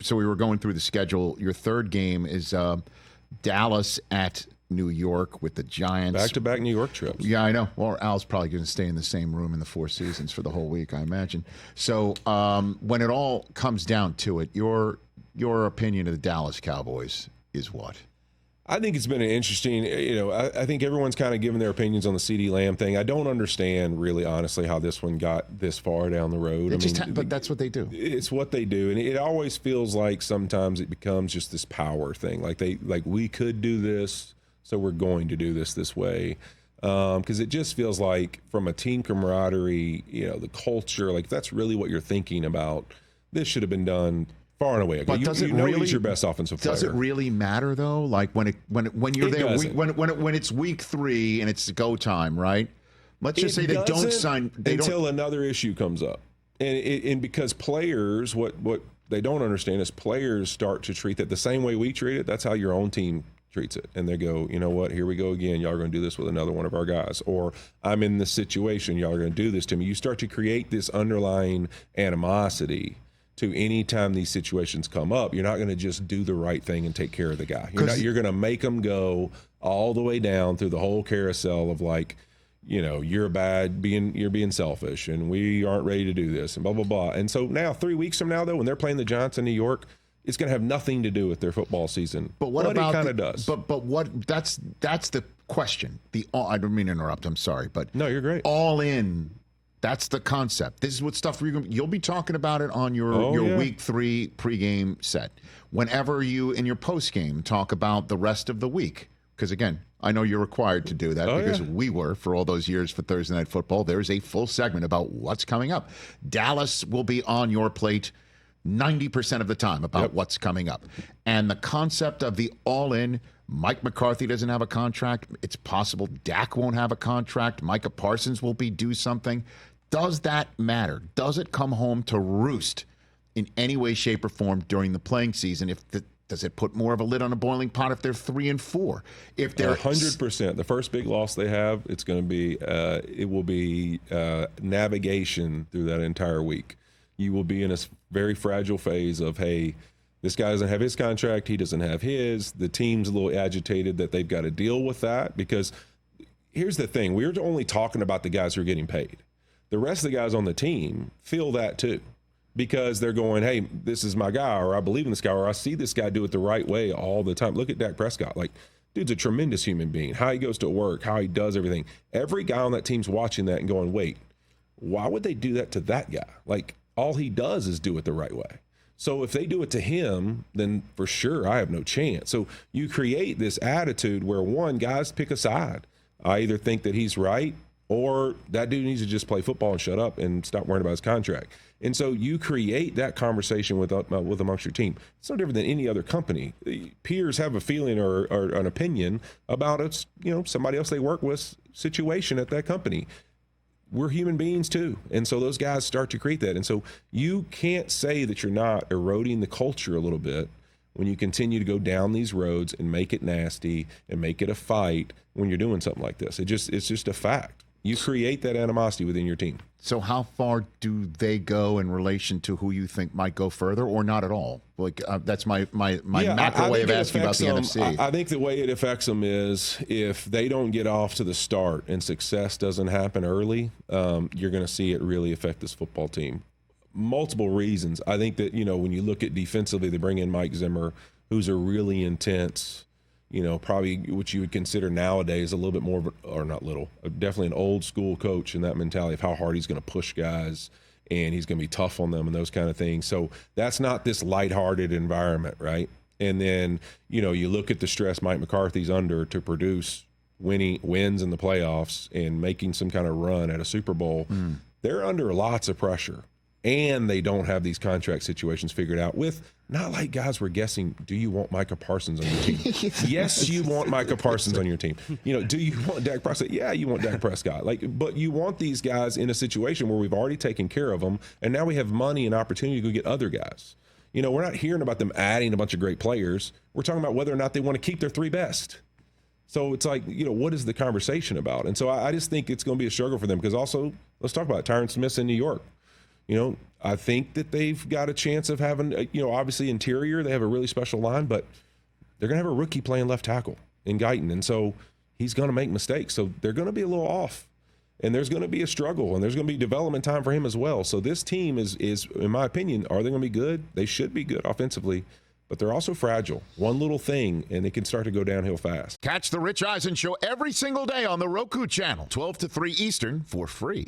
so we were going through the schedule. Your third game is Dallas at New York with the Giants. Back-to-back New York trips. Yeah, I know. Well, Al's probably going to stay in the same room in the Four Seasons for the whole week, I imagine. So when it all comes down to it, your opinion of the Dallas Cowboys is what? I think it's been an interesting, I think everyone's kind of given their opinions on the CeeDee Lamb thing. I don't understand, really, honestly, how this one got this far down the road. But that's what they do. It's what they do. And it always feels like sometimes it becomes just this power thing. Like we could do this, so we're going to do this way. Because it just feels like from a team camaraderie, the culture, like that's really what you're thinking about. This should have been done far and away. But does it really? He's your best offensive player. Does it really matter though? Like when you're there, when it's week 3 and it's go time, right? Let's just say they don't sign until another issue comes up, and because players, what they don't understand is players start to treat it the same way we treat it. That's how your own team treats it, and they go, you know what? Here we go again. Y'all are going to do this with another one of our guys, or I'm in this situation. Y'all are going to do this to me. You start to create this underlying animosity. To any time these situations come up, you're not going to just do the right thing and take care of the guy. You're going to make them go all the way down through the whole carousel of like, you're bad, you're being selfish, and we aren't ready to do this, and blah blah blah. And so now, 3 weeks from now, though, when they're playing the Giants in New York, it's going to have nothing to do with their football season. But what about it kind of does? But what? That's the question. I don't mean to interrupt. I'm sorry, but no, you're great. All in. That's the concept. This is what stuff you'll be talking about it on your week 3 pregame set. Whenever you in your postgame talk about the rest of the week, because again, I know you're required to do that because we were for all those years for Thursday Night Football. There's a full segment about what's coming up. Dallas will be on your plate 90% of the time about what's coming up, and the concept of the all-in. Mike McCarthy doesn't have a contract. It's possible Dak won't have a contract. Micah Parsons will be due something. Does that matter? Does it come home to roost in any way, shape, or form during the playing season? Does it put more of a lid on a boiling pot if they're 3-4? If they're 100%, the first big loss they have, it's going to be it will be navigation through that entire week. You will be in a very fragile phase of, hey, this guy doesn't have his contract, he doesn't have his. The team's a little agitated that they've got to deal with that, because here's the thing: we're only talking about the guys who are getting paid. The rest of the guys on the team feel that too, because they're going, hey, this is my guy, or I believe in this guy, or I see this guy do it the right way all the time. Look at Dak Prescott. Like, dude's a tremendous human being. How he goes to work, how he does everything. Every guy on that team's watching that and going, wait, why would they do that to that guy? Like, all he does is do it the right way. So if they do it to him, then for sure I have no chance. So you create this attitude where, one, guys pick a side. I either think that he's right, or that dude needs to just play football and shut up and stop worrying about his contract. And so you create that conversation with amongst your team. It's no different than any other company. Peers have a feeling or an opinion about it's, somebody else they work with situation at that company. We're human beings too. And so those guys start to create that. And so you can't say that you're not eroding the culture a little bit when you continue to go down these roads and make it nasty and make it a fight when you're doing something like this. It's just a fact. You create that animosity within your team. So how far do they go in relation to who you think might go further, or not at all? Like that's my macro way of asking about the NFC. I think the way it affects them is if they don't get off to the start and success doesn't happen early, you're going to see it really affect this football team. Multiple reasons. I think that, when you look at defensively, they bring in Mike Zimmer, who's a really intense, probably what you would consider nowadays a little bit more, or not little, definitely an old school coach in that mentality of how hard he's going to push guys and he's going to be tough on them and those kind of things. So that's not this lighthearted environment, right? And then, you look at the stress Mike McCarthy's under to produce wins in the playoffs and making some kind of run at a Super Bowl. They're under lots of pressure. And they don't have these contract situations figured out with, not like guys were guessing, do you want Micah Parsons on your team? Yes, you want Micah Parsons on your team. Do you want Dak Prescott? Yeah, you want Dak Prescott. But you want these guys in a situation where we've already taken care of them, and now we have money and opportunity to go get other guys. We're not hearing about them adding a bunch of great players. We're talking about whether or not they want to keep their 3 best. So it's like, what is the conversation about? And so I just think it's going to be a struggle for them, because also, let's talk about it. Tyron Smith's in New York. I think that they've got a chance of having, obviously interior, they have a really special line, but they're going to have a rookie playing left tackle in Guyton. And so he's going to make mistakes. So they're going to be a little off. And there's going to be a struggle, and there's going to be development time for him as well. So this team is, in my opinion, are they going to be good? They should be good offensively, but they're also fragile. One little thing, and it can start to go downhill fast. Catch the Rich Eisen Show every single day on the Roku channel, 12 to 3 Eastern, for free.